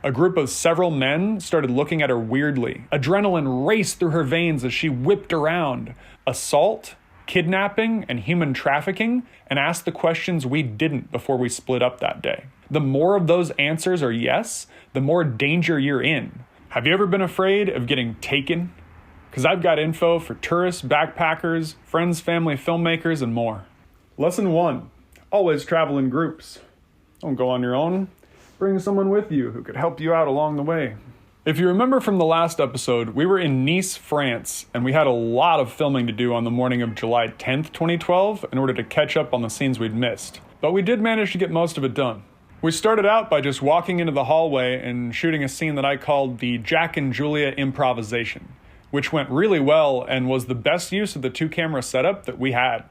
A group of several men started looking at her weirdly. Adrenaline raced through her veins as she whipped around. Assault, kidnapping, and human trafficking, and asked the questions we didn't before we split up that day. The more of those answers are yes, the more danger you're in. Have you ever been afraid of getting taken? Because I've got info for tourists, backpackers, friends, family, filmmakers, and more. Lesson 1. Always travel in groups. Don't go on your own. Bring someone with you who could help you out along the way. If you remember from the last episode, we were in Nice, France, and we had a lot of filming to do on the morning of July 10th, 2012, in order to catch up on the scenes we'd missed. But we did manage to get most of it done. We started out by just walking into the hallway and shooting a scene that I called the Jack and Julia improvisation, which went really well and was the best use of the 2-camera setup that we had.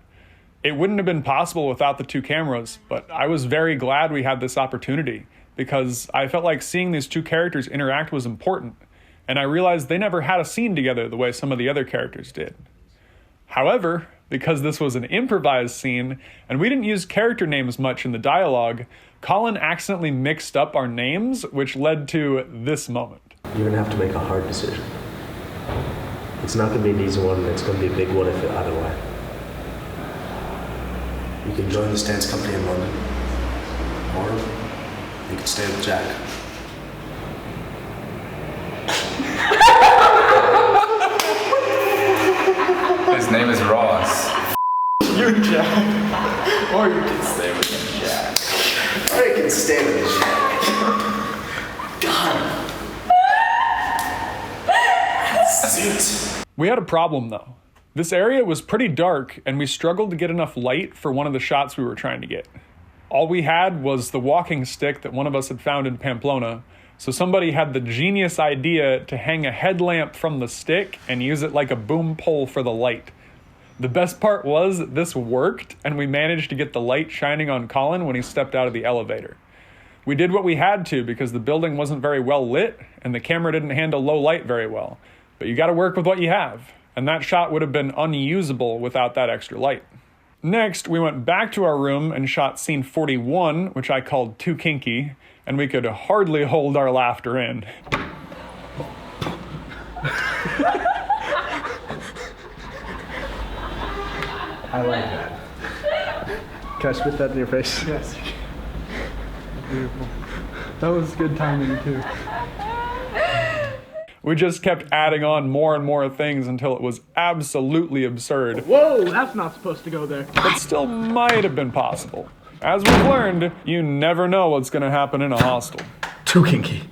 It wouldn't have been possible without the 2 cameras, but I was very glad we had this opportunity, because I felt like seeing these 2 characters interact was important, and I realized they never had a scene together the way some of the other characters did. However, because this was an improvised scene, and we didn't use character names much in the dialogue, Colin accidentally mixed up our names, which led to this moment. You're gonna have to make a hard decision. It's not gonna be an easy one, and it's gonna be a big one if either way. You can join this dance company in London, or you can stay with Jack. His name is Ross. You're Jack. Or you can stay with Jack. Or you can stay with Jack. God. That's it. We had a problem though. This area was pretty dark, and we struggled to get enough light for one of the shots we were trying to get. All we had was the walking stick that one of us had found in Pamplona, so somebody had the genius idea to hang a headlamp from the stick and use it like a boom pole for the light. The best part was this worked, and we managed to get the light shining on Colin when he stepped out of the elevator. We did what we had to because the building wasn't very well lit, and the camera didn't handle low light very well. But you gotta work with what you have, and that shot would have been unusable without that extra light. Next, we went back to our room and shot scene 41, which I called Too Kinky, and we could hardly hold our laughter in. I like that. Can I spit that in your face? Yes. Beautiful. That was good timing too. We just kept adding on more and more things until it was absolutely absurd. Whoa, that's not supposed to go there. But still might have been possible. As we've learned, you never know what's going to happen in a hostel. Too kinky.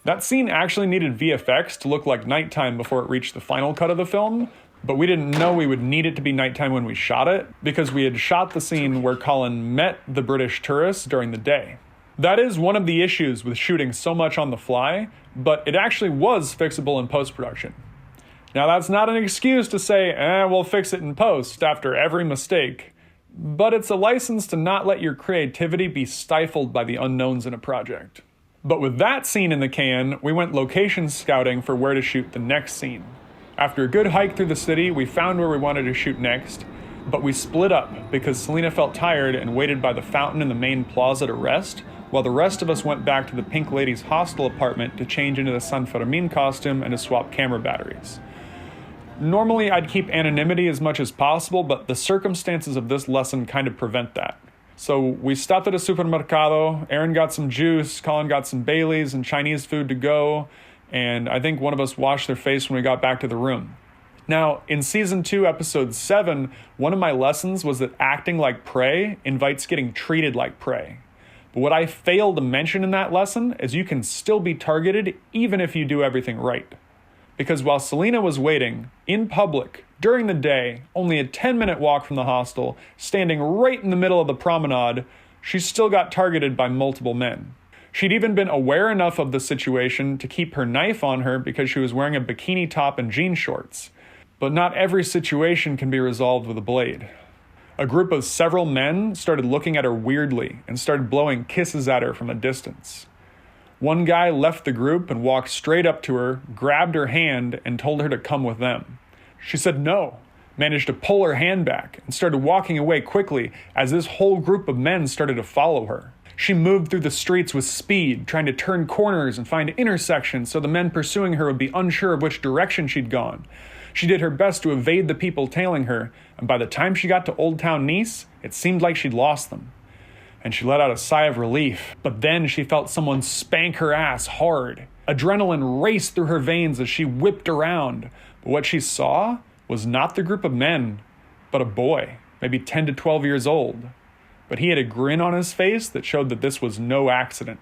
That scene actually needed VFX to look like nighttime before it reached the final cut of the film, but we didn't know we would need it to be nighttime when we shot it, because we had shot the scene where Colin met the British tourists during the day. That is one of the issues with shooting so much on the fly, but it actually was fixable in post-production. Now that's not an excuse to say, we'll fix it in post after every mistake, but it's a license to not let your creativity be stifled by the unknowns in a project. But with that scene in the can, we went location scouting for where to shoot the next scene. After a good hike through the city, we found where we wanted to shoot next, but we split up because Selena felt tired and waited by the fountain in the main plaza to rest, while the rest of us went back to the Pink Lady's hostel apartment to change into the San Fermin costume and to swap camera batteries. Normally, I'd keep anonymity as much as possible, but the circumstances of this lesson kind of prevent that. So we stopped at a supermercado, Aaron got some juice, Colin got some Baileys and Chinese food to go, and I think one of us washed their face when we got back to the room. Now, in Season 2, Episode 7, one of my lessons was that acting like prey invites getting treated like prey. But what I failed to mention in that lesson is you can still be targeted even if you do everything right. Because while Selena was waiting, in public, during the day, only a 10-minute walk from the hostel, standing right in the middle of the promenade, she still got targeted by multiple men. She'd even been aware enough of the situation to keep her knife on her because she was wearing a bikini top and jean shorts. But not every situation can be resolved with a blade. A group of several men started looking at her weirdly and started blowing kisses at her from a distance. One guy left the group and walked straight up to her, grabbed her hand, and told her to come with them. She said no, managed to pull her hand back, and started walking away quickly as this whole group of men started to follow her. She moved through the streets with speed, trying to turn corners and find intersections so the men pursuing her would be unsure of which direction she'd gone. She did her best to evade the people tailing her, and by the time she got to Old Town Nice, it seemed like she'd lost them. And she let out a sigh of relief, but then she felt someone spank her ass hard. Adrenaline raced through her veins as she whipped around, but what she saw was not the group of men, but a boy, maybe 10 to 12 years old. But he had a grin on his face that showed that this was no accident.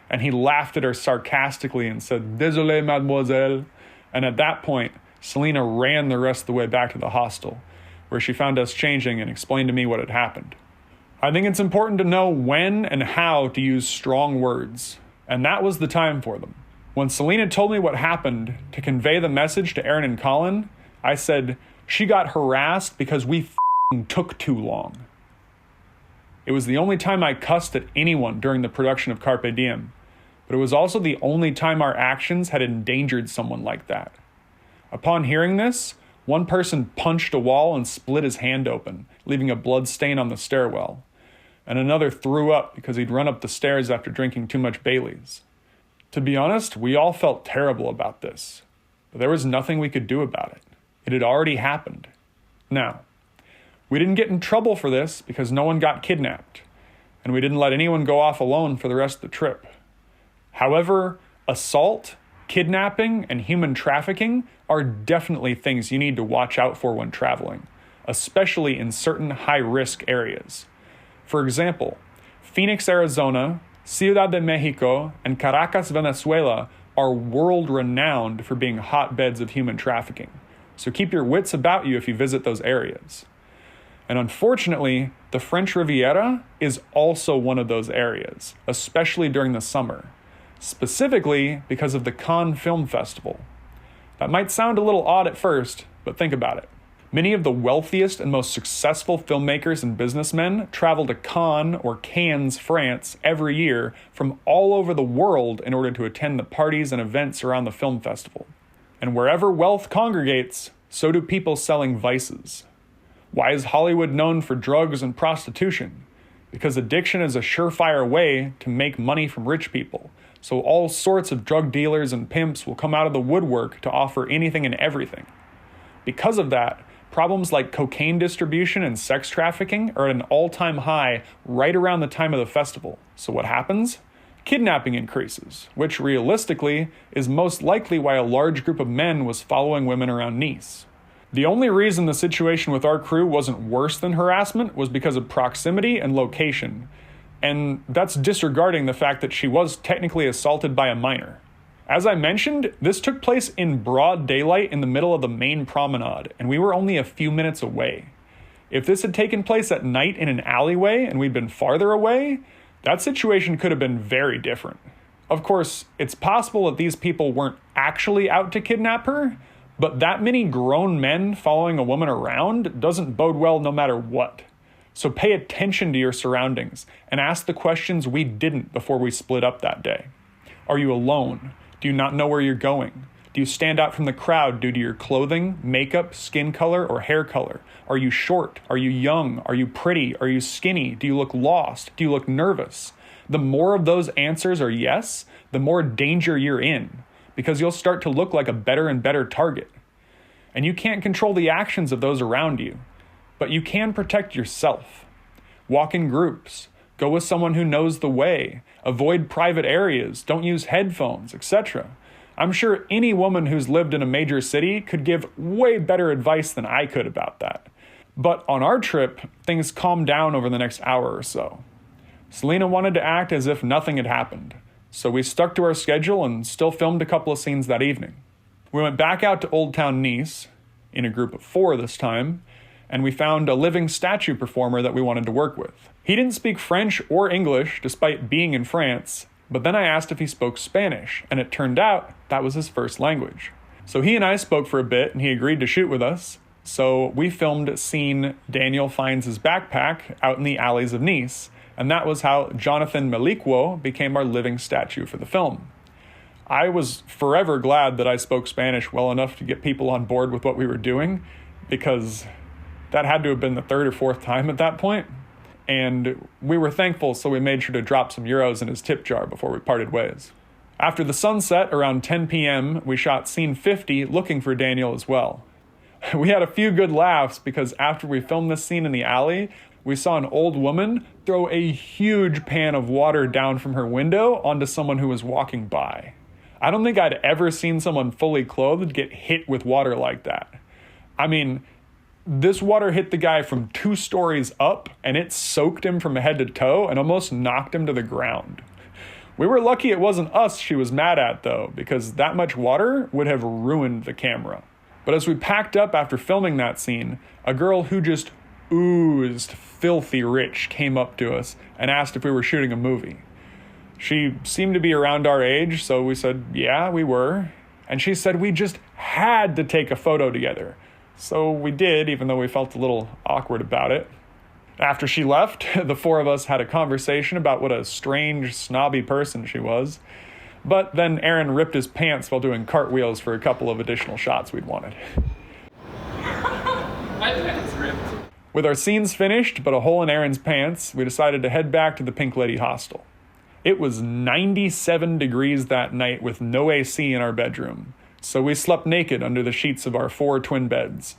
And he laughed at her sarcastically and said, "Désolé, mademoiselle." And at that point, Selena ran the rest of the way back to the hostel, where she found us changing and explained to me what had happened. I think it's important to know when and how to use strong words, and that was the time for them. When Selena told me what happened to convey the message to Aaron and Colin, I said, she got harassed because we took too long. It was the only time I cussed at anyone during the production of Carpe Diem, but it was also the only time our actions had endangered someone like that. Upon hearing this, one person punched a wall and split his hand open, leaving a blood stain on the stairwell, and another threw up because he'd run up the stairs after drinking too much Bailey's. To be honest, we all felt terrible about this, but there was nothing we could do about it. It had already happened. Now, we didn't get in trouble for this because no one got kidnapped, and we didn't let anyone go off alone for the rest of the trip. However, assault, kidnapping, and human trafficking are definitely things you need to watch out for when traveling, especially in certain high-risk areas. For example, Phoenix, Arizona, Ciudad de Mexico, and Caracas, Venezuela are world-renowned for being hotbeds of human trafficking, so keep your wits about you if you visit those areas. And unfortunately, the French Riviera is also one of those areas, especially during the summer, specifically because of the Cannes Film Festival. That might sound a little odd at first, but think about it. Many of the wealthiest and most successful filmmakers and businessmen travel to Cannes or Cannes, France every year from all over the world in order to attend the parties and events around the film festival. And wherever wealth congregates, so do people selling vices. Why is Hollywood known for drugs and prostitution? Because addiction is a surefire way to make money from rich people. So all sorts of drug dealers and pimps will come out of the woodwork to offer anything and everything. Because of that, problems like cocaine distribution and sex trafficking are at an all-time high right around the time of the festival. So what happens? Kidnapping increases, which realistically is most likely why a large group of men was following women around Nice. The only reason the situation with our crew wasn't worse than harassment was because of proximity and location. And that's disregarding the fact that she was technically assaulted by a minor. As I mentioned, this took place in broad daylight in the middle of the main promenade, and we were only a few minutes away. If this had taken place at night in an alleyway and we'd been farther away, that situation could have been very different. Of course, it's possible that these people weren't actually out to kidnap her, but that many grown men following a woman around doesn't bode well no matter what. So pay attention to your surroundings and ask the questions we didn't before we split up that day. Are you alone? Do you not know where you're going? Do you stand out from the crowd due to your clothing, makeup, skin color, or hair color? Are you short? Are you young? Are you pretty? Are you skinny? Do you look lost? Do you look nervous? The more of those answers are yes, the more danger you're in, because you'll start to look like a better and better target. And you can't control the actions of those around you, but you can protect yourself. Walk in groups. Go with someone who knows the way. Avoid private areas. Don't use headphones, etc. I'm sure any woman who's lived in a major city could give way better advice than I could about that. But on our trip, things calmed down over the next hour or so. Selena wanted to act as if nothing had happened, so we stuck to our schedule and still filmed a couple of scenes that evening. We went back out to Old Town Nice, in a group of 4 this time, and we found a living statue performer that we wanted to work with. He didn't speak French or English despite being in France, but then I asked if he spoke Spanish, and it turned out that was his first language. So he and I spoke for a bit, and he agreed to shoot with us. So we filmed scene Daniel finds his backpack out in the alleys of Nice, and that was how Jonathan Meliquo became our living statue for the film. I was forever glad that I spoke Spanish well enough to get people on board with what we were doing, because that had to have been the 3rd or 4th time at that point. and we were thankful, so we made sure to drop some euros in his tip jar before we parted ways. After the sunset, around 10 p.m., we shot scene 50 looking for Daniel as well. We had a few good laughs because after we filmed this scene in the alley, we saw an old woman throw a huge pan of water down from her window onto someone who was walking by. I don't think I'd ever seen someone fully clothed get hit with water like that. I mean, this water hit the guy from 2 stories up, and it soaked him from head to toe and almost knocked him to the ground. We were lucky it wasn't us she was mad at, though, because that much water would have ruined the camera. But as we packed up after filming that scene, a girl who just oozed filthy rich came up to us and asked if we were shooting a movie. She seemed to be around our age, so we said, yeah, we were. And she said we just had to take a photo together. So we did, even though we felt a little awkward about it. After she left, the 4 of us had a conversation about what a strange, snobby person she was. But then Aaron ripped his pants while doing cartwheels for a couple of additional shots we'd wanted. My pants ripped. With our scenes finished, but a hole in Aaron's pants, we decided to head back to the Pink Lady hostel. It was 97 degrees that night with no AC in our bedroom, so we slept naked under the sheets of our 4 twin beds.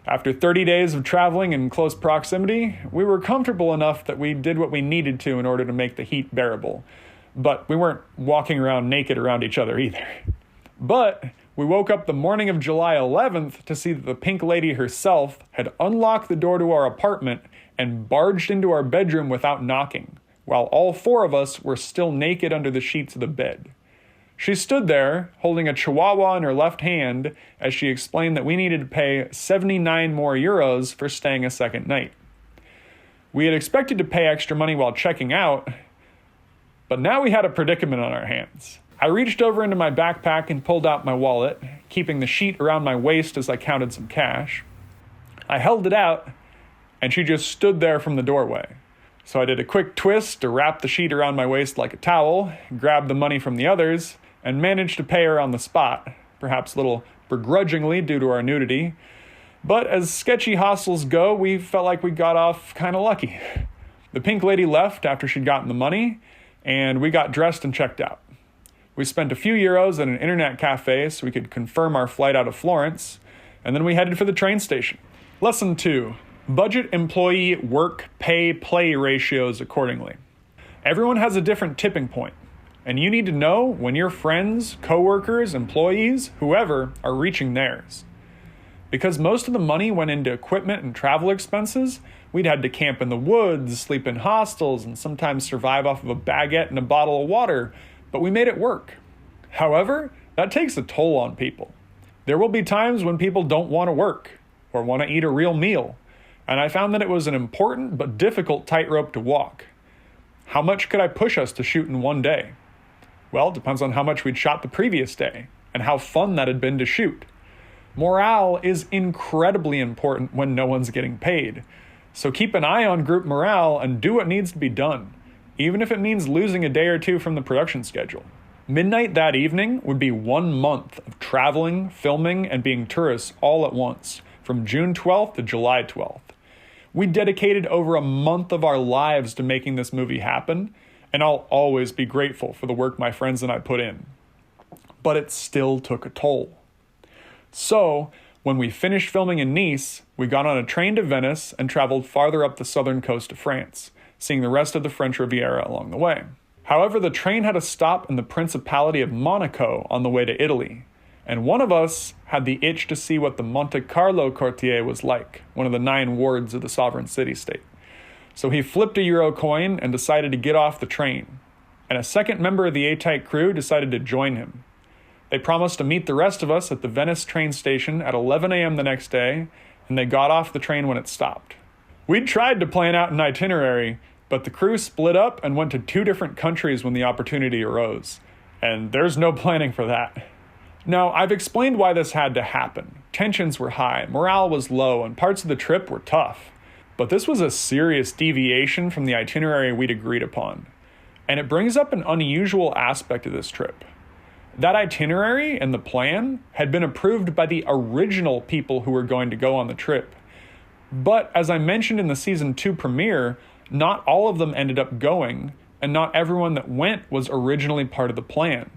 After 30 days of traveling in close proximity, we were comfortable enough that we did what we needed to in order to make the heat bearable. But we weren't walking around naked around each other either. But we woke up the morning of July 11th to see that the Pink Lady herself had unlocked the door to our apartment and barged into our bedroom without knocking, while all 4 of us were still naked under the sheets of the bed. She stood there, holding a chihuahua in her left hand, as she explained that we needed to pay 79 more euros for staying a second night. We had expected to pay extra money while checking out, but now we had a predicament on our hands. I reached over into my backpack and pulled out my wallet, keeping the sheet around my waist as I counted some cash. I held it out, and she just stood there from the doorway. So I did a quick twist to wrap the sheet around my waist like a towel, grabbed the money from the others, and managed to pay her on the spot, perhaps a little begrudgingly due to our nudity. But as sketchy hostels go, we felt like we got off kind of lucky. The Pink Lady left after she'd gotten the money, and we got dressed and checked out. We spent a few euros at an internet cafe so we could confirm our flight out of Florence, and then we headed for the train station. Lesson 2. Budget employee work, pay, play ratios accordingly. Everyone has a different tipping point, and you need to know when your friends, coworkers, employees, whoever, are reaching theirs. Because most of the money went into equipment and travel expenses, we'd had to camp in the woods, sleep in hostels, and sometimes survive off of a baguette and a bottle of water, but we made it work. However, that takes a toll on people. There will be times when people don't want to work or want to eat a real meal, and I found that it was an important but difficult tightrope to walk. How much could I push us to shoot in one day? Well, it depends on how much we'd shot the previous day and how fun that had been to shoot. Morale is incredibly important when no one's getting paid, so keep an eye on group morale and do what needs to be done, even if it means losing a day or 2 from the production schedule. Midnight that evening would be 1 month of traveling, filming, and being tourists all at once, from June 12th to July 12th. We dedicated over a month of our lives to making this movie happen, and I'll always be grateful for the work my friends and I put in. But it still took a toll. So, when we finished filming in Nice, we got on a train to Venice and traveled farther up the southern coast of France, seeing the rest of the French Riviera along the way. However, the train had a stop in the Principality of Monaco on the way to Italy, and one of us had the itch to see what the Monte-Carlo quartier was like, one of the 9 wards of the sovereign city-state. So he flipped a euro coin and decided to get off the train, and a second member of the ATAEC crew decided to join him. They promised to meet the rest of us at the Venice train station at 11 a.m. the next day, and they got off the train when it stopped. We'd tried to plan out an itinerary, but the crew split up and went to 2 different countries when the opportunity arose, and there's no planning for that. Now, I've explained why this had to happen. Tensions were high, morale was low, and parts of the trip were tough. But this was a serious deviation from the itinerary we'd agreed upon, and it brings up an unusual aspect of this trip. That itinerary and the plan had been approved by the original people who were going to go on the trip. But as I mentioned in the season 2 premiere, not all of them ended up going, and not everyone that went was originally part of the plan.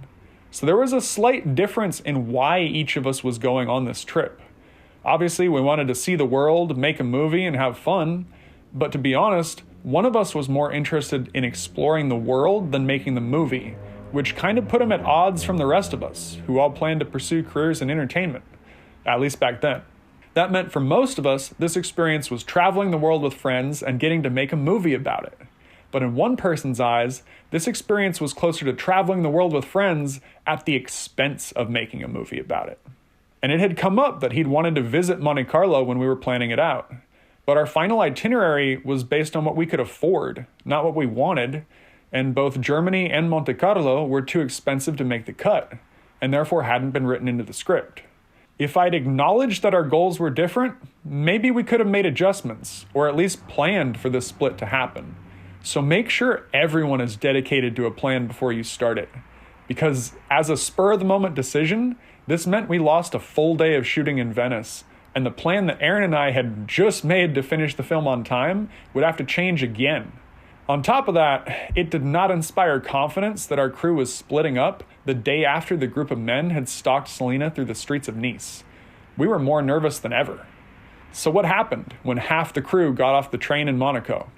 So there was a slight difference in why each of us was going on this trip. Obviously, we wanted to see the world, make a movie, and have fun, but to be honest, one of us was more interested in exploring the world than making the movie, which kind of put him at odds from the rest of us, who all planned to pursue careers in entertainment, at least back then. That meant for most of us, this experience was traveling the world with friends and getting to make a movie about it. But in one person's eyes, this experience was closer to traveling the world with friends at the expense of making a movie about it. And it had come up that he'd wanted to visit Monte-Carlo when we were planning it out. But our final itinerary was based on what we could afford, not what we wanted, and both Germany and Monte-Carlo were too expensive to make the cut, and therefore hadn't been written into the script. If I'd acknowledged that our goals were different, maybe we could have made adjustments, or at least planned for this split to happen. So make sure everyone is dedicated to a plan before you start it. Because as a spur-of-the-moment decision, this meant we lost a full day of shooting in Venice, and the plan that Aaron and I had just made to finish the film on time would have to change again. On top of that, it did not inspire confidence that our crew was splitting up the day after the group of men had stalked Selena through the streets of Nice. We were more nervous than ever. So what happened when half the crew got off the train in Monaco?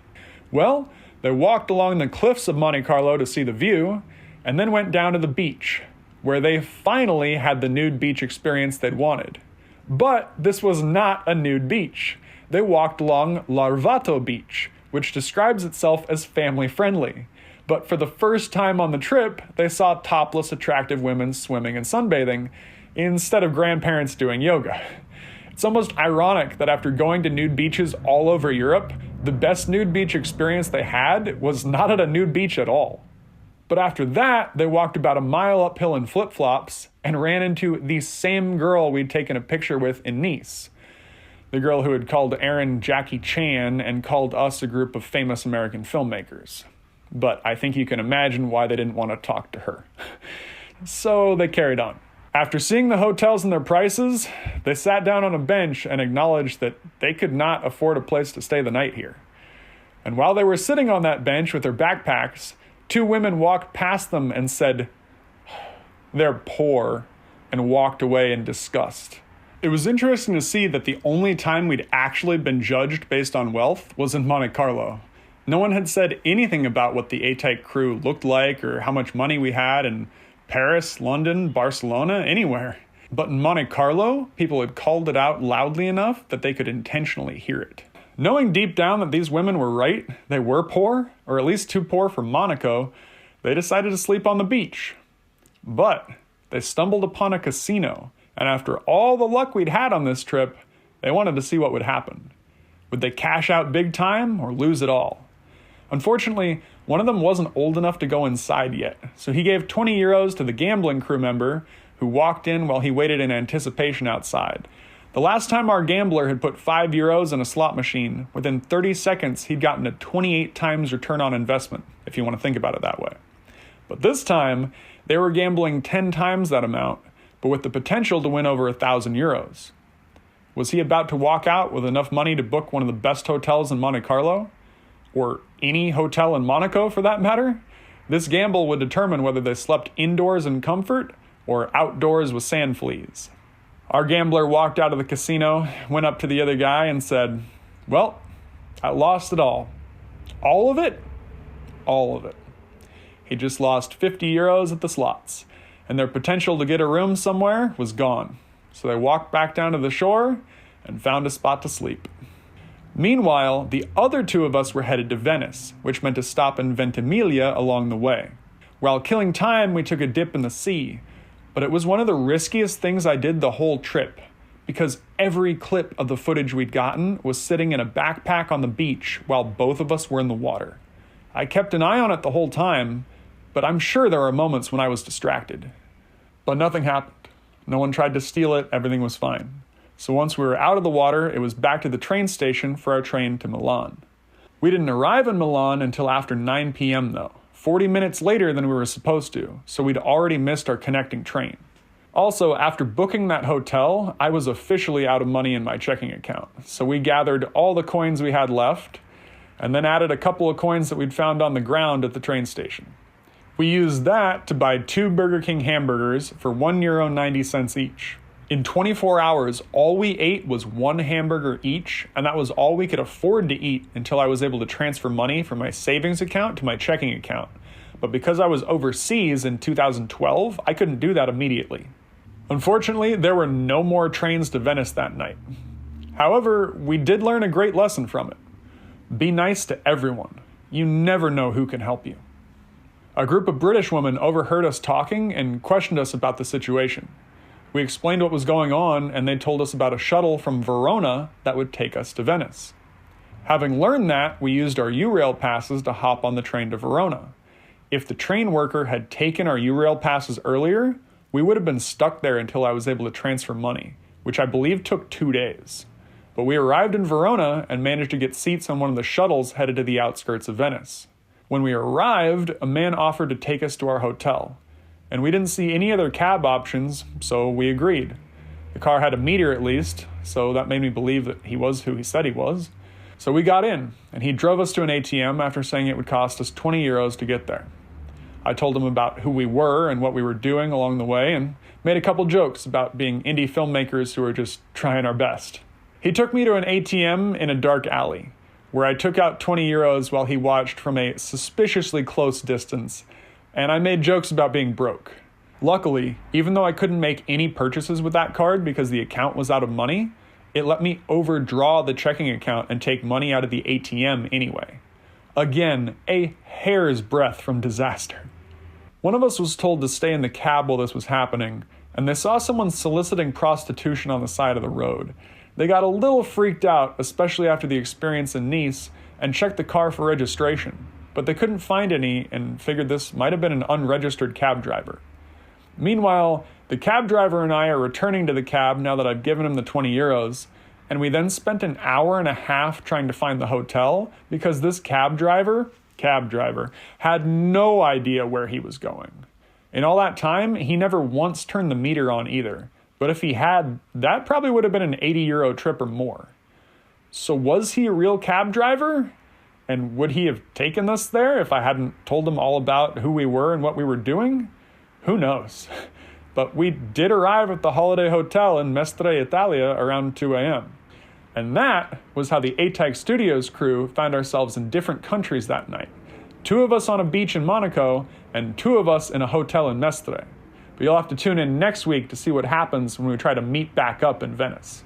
Well, they walked along the cliffs of Monte-Carlo to see the view, and then went down to the beach, where they finally had the nude beach experience they'd wanted. But this was not a nude beach. They walked along Larvato Beach, which describes itself as family-friendly. But for the first time on the trip, they saw topless, attractive women swimming and sunbathing, instead of grandparents doing yoga. It's almost ironic that after going to nude beaches all over Europe, the best nude beach experience they had was not at a nude beach at all. But after that, they walked about a mile uphill in flip-flops and ran into the same girl we'd taken a picture with in Nice. The girl who had called Aaron Jackie Chan and called us a group of famous American filmmakers. But I think you can imagine why they didn't want to talk to her. So they carried on. After seeing the hotels and their prices, they sat down on a bench and acknowledged that they could not afford a place to stay the night here. And while they were sitting on that bench with their backpacks, two women walked past them and said, "They're poor," and walked away in disgust. It was interesting to see that the only time we'd actually been judged based on wealth was in Monte-Carlo. No one had said anything about what the ATAEC crew looked like or how much money we had in Paris, London, Barcelona, anywhere. But in Monte-Carlo, people had called it out loudly enough that they could intentionally hear it. Knowing deep down that these women were right, they were poor, or at least too poor for Monaco, they decided to sleep on the beach. But they stumbled upon a casino, and after all the luck we'd had on this trip, they wanted to see what would happen. Would they cash out big time or lose it all? Unfortunately, one of them wasn't old enough to go inside yet, so he gave 20 euros to the gambling crew member who walked in while he waited in anticipation outside. The last time our gambler had put 5 euros in a slot machine, within 30 seconds he'd gotten a 28 times return on investment, if you want to think about it that way. But this time, they were gambling 10 times that amount, but with the potential to win over 1,000 euros. Was he about to walk out with enough money to book one of the best hotels in Monte-Carlo? Or any hotel in Monaco, for that matter? This gamble would determine whether they slept indoors in comfort or outdoors with sand fleas. Our gambler walked out of the casino, went up to the other guy and said, "Well, I lost it all." All of it? All of it. He just lost 50 euros at the slots, and their potential to get a room somewhere was gone. So they walked back down to the shore and found a spot to sleep. Meanwhile, the other two of us were headed to Venice, which meant to stop in Ventimiglia along the way. While killing time, we took a dip in the sea, but it was one of the riskiest things I did the whole trip, because every clip of the footage we'd gotten was sitting in a backpack on the beach while both of us were in the water. I kept an eye on it the whole time, but I'm sure there were moments when I was distracted. But nothing happened. No one tried to steal it, everything was fine. So once we were out of the water, it was back to the train station for our train to Milan. We didn't arrive in Milan until after 9 p.m. though, 40 minutes later than we were supposed to, so we'd already missed our connecting train. Also, after booking that hotel, I was officially out of money in my checking account, so we gathered all the coins we had left, and then added a couple of coins that we'd found on the ground at the train station. We used that to buy 2 Burger King hamburgers for €1.90 each. In 24 hours, all we ate was 1 hamburger each, and that was all we could afford to eat until I was able to transfer money from my savings account to my checking account. But because I was overseas in 2012, I couldn't do that immediately. Unfortunately, there were no more trains to Venice that night. However, we did learn a great lesson from it. Be nice to everyone. You never know who can help you. A group of British women overheard us talking and questioned us about the situation. We explained what was going on, and they told us about a shuttle from Verona that would take us to Venice. Having learned that, we used our U-Rail passes to hop on the train to Verona. If the train worker had taken our U-Rail passes earlier, we would have been stuck there until I was able to transfer money, which I believe took 2 days. But we arrived in Verona and managed to get seats on one of the shuttles headed to the outskirts of Venice. When we arrived, a man offered to take us to our hotel, and we didn't see any other cab options, so we agreed. The car had a meter at least, so that made me believe that he was who he said he was. So we got in, and he drove us to an ATM after saying it would cost us €20 to get there. I told him about who we were and what we were doing along the way, and made a couple jokes about being indie filmmakers who were just trying our best. He took me to an ATM in a dark alley, where I took out €20 while he watched from a suspiciously close distance, and I made jokes about being broke. Luckily, even though I couldn't make any purchases with that card because the account was out of money, it let me overdraw the checking account and take money out of the ATM anyway. Again, a hair's breadth from disaster. One of us was told to stay in the cab while this was happening, and they saw someone soliciting prostitution on the side of the road. They got a little freaked out, especially after the experience in Nice, and checked the car for registration, but they couldn't find any and figured this might have been an unregistered cab driver. Meanwhile, the cab driver and I are returning to the cab now that I've given him the €20, and we then spent an hour and a half trying to find the hotel because this cab driver had no idea where he was going. In all that time, he never once turned the meter on either. But if he had, that probably would have been an €80 trip or more. So was he a real cab driver? And would he have taken us there if I hadn't told him all about who we were and what we were doing? Who knows? But we did arrive at the holiday hotel in Mestre, Italia around 2 a.m. And that was how the ATAEC Studios crew found ourselves in different countries that night. 2 of us on a beach in Monaco, and 2 of us in a hotel in Mestre. But you'll have to tune in next week to see what happens when we try to meet back up in Venice.